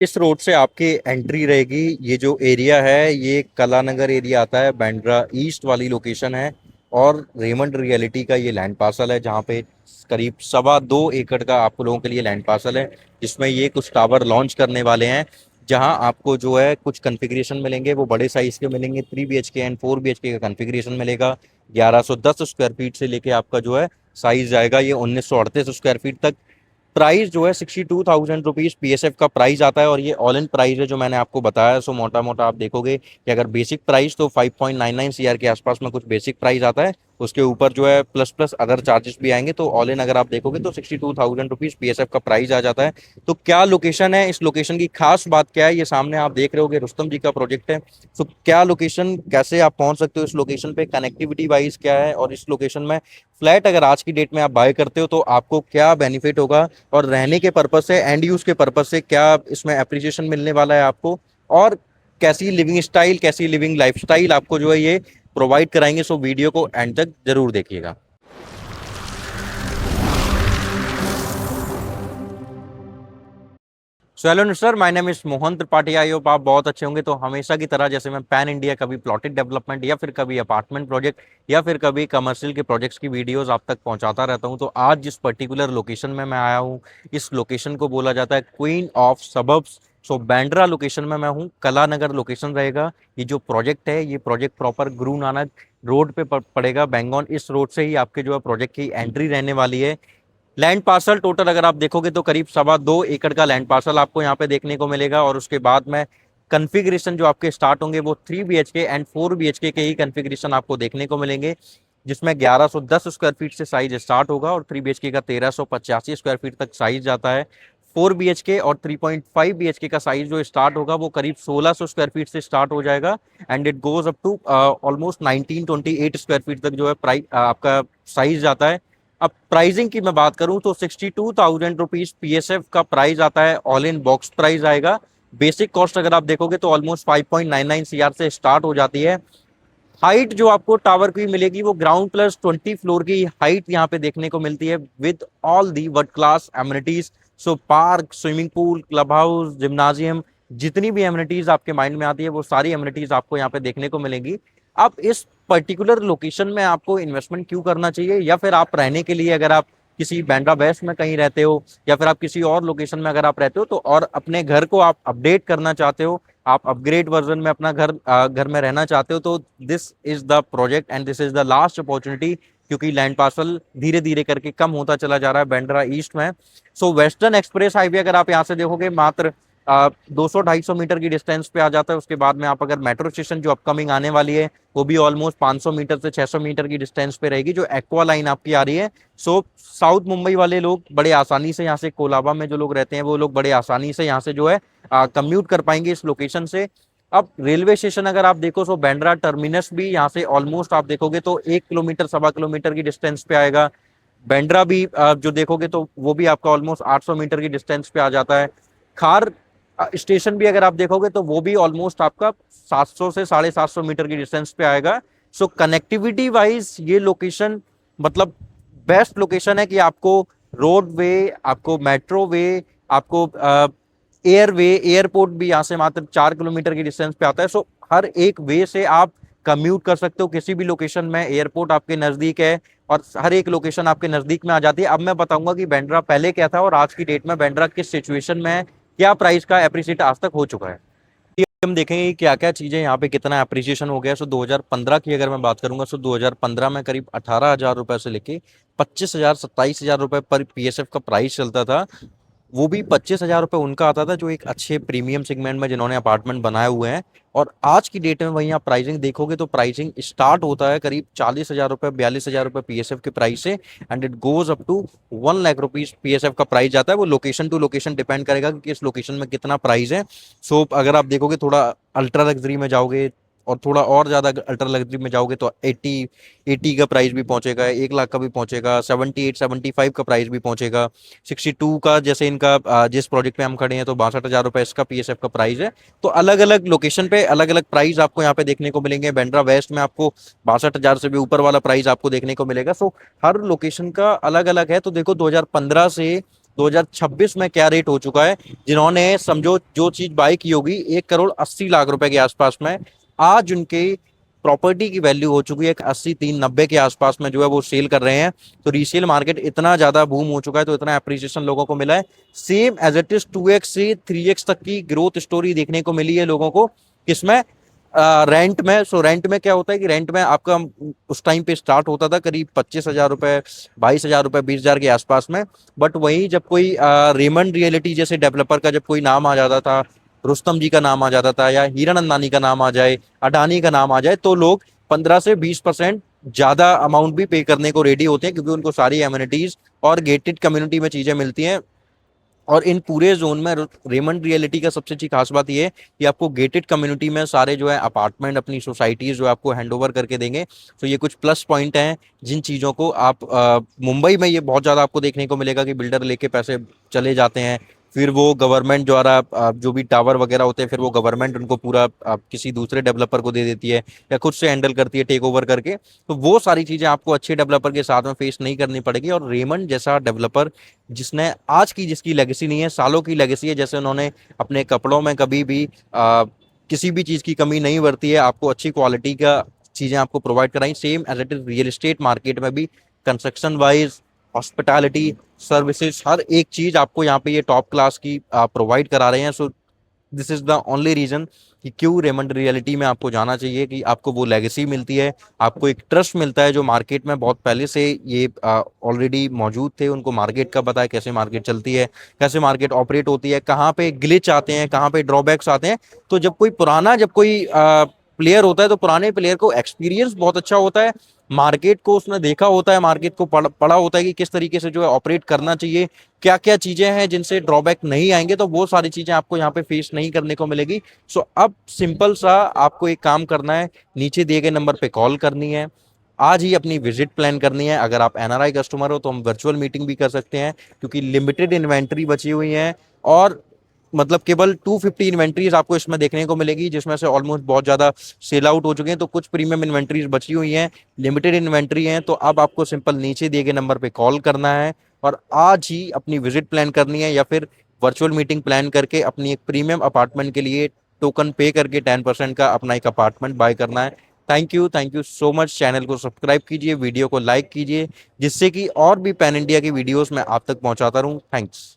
इस रोड से आपकी एंट्री रहेगी। ये जो एरिया है ये कलानगर एरिया आता है, बांद्रा ईस्ट वाली लोकेशन है। और रेमंड रियलिटी का ये लैंड पार्सल है जहाँ पे करीब 2.25 एकड़ का आप लोगों के लिए लैंड पार्सल है, जिसमें ये कुछ टावर लॉन्च करने वाले हैं। जहाँ आपको जो है कुछ कन्फिग्रेशन मिलेंगे, वो बड़े साइज के मिलेंगे। 3 BHK एंड 4 BHK का कन्फिग्रेशन मिलेगा। 1110 स्क्वायर फीट से लेके आपका जो है साइज जाएगा ये 1938 स्क्वायर फीट तक। प्राइस जो है 62,000 रुपीज़ PSF का प्राइस आता है, और ये ऑल इन प्राइस है जो मैंने आपको बताया। सो मोटा मोटा आप देखोगे कि अगर बेसिक प्राइस तो 5.99 CR के आसपास में कुछ बेसिक प्राइस आता है। उसके ऊपर जो है प्लस प्लस अदर चार्जेस भी आएंगे, तो ऑल इन अगर आप देखोगे तो 62,000 रुपीज़ PSF का प्राइस आ जाता है। तो क्या लोकेशन है, इस लोकेशन की खास बात क्या है, ये सामने आप देख रहे होगे रुस्तम जी का प्रोजेक्ट है। तो क्या लोकेशन, कैसे आप पहुंच सकते हो इस लोकेशन पे, कनेक्टिविटी वाइज क्या है, और इस लोकेशन में फ्लैट अगर आज की डेट में आप बाय करते हो तो आपको क्या बेनिफिट होगा, और रहने के पर्पज से, एंड यूज के पर्पज से क्या इसमें अप्रिसिएशन मिलने वाला है आपको, और कैसी लिविंग स्टाइल, कैसी लिविंग लाइफस्टाइल आपको जो है ये प्रोवाइड कराएंगे। सो वीडियो को एंड तक जरूर देखिएगा। So hello sir, my name is Mohan Tripathi. I hope आप बहुत अच्छे होंगे। तो हमेशा की तरह जैसे मैं पैन इंडिया, कभी प्लॉटेड डेवलपमेंट या फिर कभी अपार्टमेंट प्रोजेक्ट या फिर कभी कमर्शियल के प्रोजेक्ट्स की वीडियोस आप तक पहुंचाता रहता हूं। तो आज जिस पर्टिकुलर लोकेशन में मैं आया हूं, इस लोकेशन को बोला जाता है queen of suburbs. So Bandra location में मैं हूं, कलानगर लोकेशन रहेगा। ये जो प्रोजेक्ट है, ये project proper Guru Nanak road पे पड़ेगा, बेंगोन। इस रोड से ही आपके जो है प्रोजेक्ट की एंट्री रहने वाली है। लैंड पार्सल टोटल अगर आप देखोगे तो करीब 2.25 एकड़ का लैंड पार्सल आपको यहाँ पे देखने को मिलेगा। और उसके बाद में कन्फिग्रेशन जो आपके स्टार्ट होंगे वो 3 BHK एंड 4 BHK के ही कन्फिग्रेशन आपको देखने को मिलेंगे, जिसमें 1110 स्क्वायर फीट से साइज स्टार्ट होगा और 3 BHK का 1385 स्क्वायर फीट तक साइज जाता है। 4 BHK और 3.5 BHK का साइज जो स्टार्ट होगा वो करीब 1600 स्क्वायर फीट से स्टार्ट हो जाएगा, and it goes up to almost 1928 square feet तक जो है प्राइस आपका साइज जाता है। अब प्राइसिंग की मैं बात करूं तो 62,000 रुपीज PSF का प्राइस आता है, ऑल इन बॉक्स प्राइस आएगा। बेसिक कॉस्ट अगर आप देखोगे तो ऑलमोस्ट 5.99 CR से स्टार्ट हो जाती है। हाइट जो आपको टावर की मिलेगी वो ग्राउंड प्लस 20 फ्लोर की हाइट यहाँ पे देखने को मिलती है, with all the world class amenities. So park, swimming pool, club house, gymnasium, जितनी भी एमिनिटीज आपके माइंड में आती है वो सारी एमिनिटीज आपको यहाँ पे देखने को मिलेंगी। अब इस पर्टिकुलर लोकेशन में आपको इन्वेस्टमेंट क्यों करना चाहिए, या फिर आप रहने के लिए अगर आप किसी बांद्रा वेस्ट में कहीं रहते हो, या फिर आप किसी और लोकेशन में अगर आप रहते हो तो, और अपने घर को आप अपडेट करना चाहते हो, आप अपग्रेड वर्जन में अपना घर में रहना चाहते हो, तो this is the project and this is the last opportunity. क्योंकि लैंड पार्सल धीरे धीरे करके कम होता चला जा रहा है बांद्रा ईस्ट में। सो वेस्टर्न एक्सप्रेस हाईवे अगर आप यहाँ से देखोगे मात्र 200-250 मीटर की डिस्टेंस पे आ जाता है। उसके बाद में आप अगर मेट्रो स्टेशन जो अपकमिंग आने वाली है वो भी ऑलमोस्ट 500 मीटर से 600 मीटर की डिस्टेंस पे रहेगी, जो एक्वा लाइन आपकी आ रही है। सो साउथ मुंबई वाले लोग बड़े आसानी से यहाँ से, कोलाबा में जो लोग रहते हैं वो लोग बड़े आसानी से यहाँ से जो है कम्यूट कर पाएंगे इस लोकेशन से। अब रेलवे स्टेशन अगर आप देखो तो बांद्रा टर्मिनस भी यहाँ से ऑलमोस्ट आप देखोगे तो 1 किलोमीटर, 1.25 किलोमीटर की डिस्टेंस पे आएगा। बांद्रा भी जो देखोगे तो वो भी आपका ऑलमोस्ट 800 मीटर की डिस्टेंस पे आ जाता है। खार स्टेशन भी अगर आप देखोगे तो वो भी ऑलमोस्ट आपका 700 से 750 मीटर की डिस्टेंस पे आएगा। सो कनेक्टिविटी वाइज ये लोकेशन मतलब बेस्ट लोकेशन है कि आपको रोड वे, आपको मेट्रो वे, आपको एयरवे, एयरपोर्ट भी यहाँ से मात्र 4 किलोमीटर की डिस्टेंस पे आता है। सो हर एक वे से आप कम्यूट कर सकते हो किसी भी लोकेशन में। एयरपोर्ट आपके नजदीक है और हर एक लोकेशन आपके नजदीक में आ जाती है। अब मैं बताऊंगा कि बांद्रा पहले क्या था और आज की डेट में बांद्रा किस सिचुएशन में है, क्या प्राइस का एप्रिसिएट आज तक हो चुका है। हम देखेंगे क्या क्या चीजें यहाँ पे कितना एप्रिसिएशन हो गया। सो 2015 की अगर मैं बात करूंगा, सो 2015 में करीब 18,000 रुपए से लेके 25,000, 27,000 रुपए पर PSF का प्राइस चलता था। वो भी 25,000 रुपये उनका आता था जो एक अच्छे प्रीमियम सेगमेंट में जिन्होंने अपार्टमेंट बनाए हुए हैं। और आज की डेट में वहीं आप प्राइसिंग देखोगे तो प्राइसिंग स्टार्ट होता है करीब 40,000 रुपये, 42,000 रुपये PSF के प्राइस से, and it goes up to 1 lakh rupees PSF का प्राइस जाता है। वो लोकेशन टू लोकेशन डिपेंड करेगा कि किस लोकेशन में कितना प्राइस है। सो अगर आप देखोगे थोड़ा अल्ट्रा लग्जरी में जाओगे और थोड़ा और ज्यादा अल्ट्रा लग्जरी में जाओगे तो 80 का प्राइस भी पहुंचेगा, 1 लाख का भी पहुंचेगा, 78-75 का प्राइस भी पहुंचेगा। 62 का जैसे इनका जिस प्रोजेक्ट पे हम खड़े हैं तो 62,000 रुपए इसका PSF का प्राइस है। तो अलग अलग लोकेशन पे अलग अलग प्राइस आपको यहाँ पे देखने को मिलेंगे। बांद्रा वेस्ट में आपको 62,000 से भी ऊपर वाला प्राइस आपको देखने को मिलेगा। सो हर लोकेशन का अलग अलग है। तो देखो 2015 से 2026 में क्या रेट हो चुका है। जिन्होंने समझो जो चीज बाई की होगी 1 करोड़ 80 लाख रुपए के आसपास में, आज उनके प्रॉपर्टी की वैल्यू हो चुकी है 83-90 के आसपास में जो है वो सेल कर रहे हैं। तो रीसेल मार्केट इतना ज्यादा बूम हो चुका है, तो इतना अप्रिसिएशन लोगों को मिला है। Same as it is 2x से 3x तक की ग्रोथ स्टोरी देखने को मिली है लोगों को। किसमें? रेंट में। सो रेंट में क्या होता है कि रेंट में आपका उस टाइम पे स्टार्ट होता था करीब 25,000 रुपए, 22,000 रुपए, 20,000 के आसपास में। बट वहीं जब कोई रेमंड रियलिटी जैसे डेवलपर का जब कोई नाम आ जाता था, रुस्तम जी का नाम आ जाता था, या हीरा नंदानी का नाम आ जाए, अडानी का नाम आ जाए, तो लोग 15 से 20% ज्यादा अमाउंट भी पे करने को रेडी होते हैं, क्योंकि उनको सारी एमिनिटीज और गेटेड कम्युनिटी में चीजें मिलती हैं। और इन पूरे जोन में रेमंड रियलिटी का सबसे अच्छी खास बात यह है कि आपको गेटेड कम्युनिटी में सारे जो है अपार्टमेंट, अपनी सोसाइटीज जो है आपको हैंड ओवर करके देंगे। तो ये कुछ प्लस पॉइंट हैं जिन चीज़ों को आप मुंबई में ये बहुत ज़्यादा आपको देखने को मिलेगा कि बिल्डर लेके पैसे चले जाते हैं, फिर वो गवर्नमेंट द्वारा जो भी टावर वगैरह होते हैं, फिर वो गवर्नमेंट उनको पूरा किसी दूसरे डेवलपर को दे देती है या खुद से हैंडल करती है टेक ओवर करके। तो वो सारी चीज़ें आपको अच्छे डेवलपर के साथ में फेस नहीं करनी पड़ेगी। और रेमंड जैसा डेवलपर जिसने आज की जिसकी लेगेसी नहीं है, सालों की लेगेसी है, जैसे उन्होंने अपने कपड़ों में कभी भी किसी भी चीज़ की कमी नहीं बरती है, आपको अच्छी क्वालिटी का चीज़ें आपको प्रोवाइड कराई। Same as it is real estate market में भी कंस्ट्रक्शन वाइज, हॉस्पिटैलिटी, सर्विसेज, हर एक चीज़ आपको यहाँ पे ये टॉप क्लास की प्रोवाइड करा रहे हैं। So this is the only reason कि क्यों रेमंड रियलिटी में आपको जाना चाहिए, कि आपको वो लेगेसी मिलती है, आपको एक ट्रस्ट मिलता है। जो मार्केट में बहुत पहले से ये ऑलरेडी मौजूद थे, उनको मार्केट का पता है, कैसे मार्केट चलती है, कैसे मार्केट ऑपरेट होती है, कहाँ पे ग्लिच आते हैं, कहाँ पे ड्रॉबैक्स आते हैं। तो जब कोई प्लेयर होता है, तो पुराने प्लेयर को एक्सपीरियंस बहुत अच्छा होता है, मार्केट को उसने देखा होता है, मार्केट को पढ़ा होता है कि किस तरीके से जो है ऑपरेट करना चाहिए, क्या क्या चीजें हैं जिनसे ड्रॉबैक नहीं आएंगे। तो वो सारी चीजें आपको यहाँ पे फेस नहीं करने को मिलेगी। सो अब सिंपल सा आपको एक काम करना है, नीचे दिए गए नंबर पे कॉल करनी है, आज ही अपनी विजिट प्लान करनी है। अगर आप एनआरआई कस्टमर हो तो हम वर्चुअल मीटिंग भी कर सकते हैं, क्योंकि लिमिटेड इन्वेंट्री बची हुई है। और मतलब केवल 250 इन्वेंट्रीज आपको इसमें देखने को मिलेगी, जिसमें से ऑलमोस्ट बहुत ज्यादा सेल आउट हो चुके हैं। तो कुछ प्रीमियम इन्वेंट्रीज बची हुई हैं, लिमिटेड इन्वेंट्री हैं। तो अब आपको सिंपल नीचे दिए गए नंबर पे कॉल करना है और आज ही अपनी विजिट प्लान करनी है, या फिर वर्चुअल मीटिंग प्लान करके अपनी एक प्रीमियम अपार्टमेंट के लिए टोकन पे करके 10% का अपना एक अपार्टमेंट बाय करना है। Thank you so much. Channel को सब्सक्राइब कीजिए, वीडियो को लाइक कीजिए, जिससे कि और भी पैन इंडिया की वीडियोस मैं आप तक पहुंचाता रहूं। थैंक्स।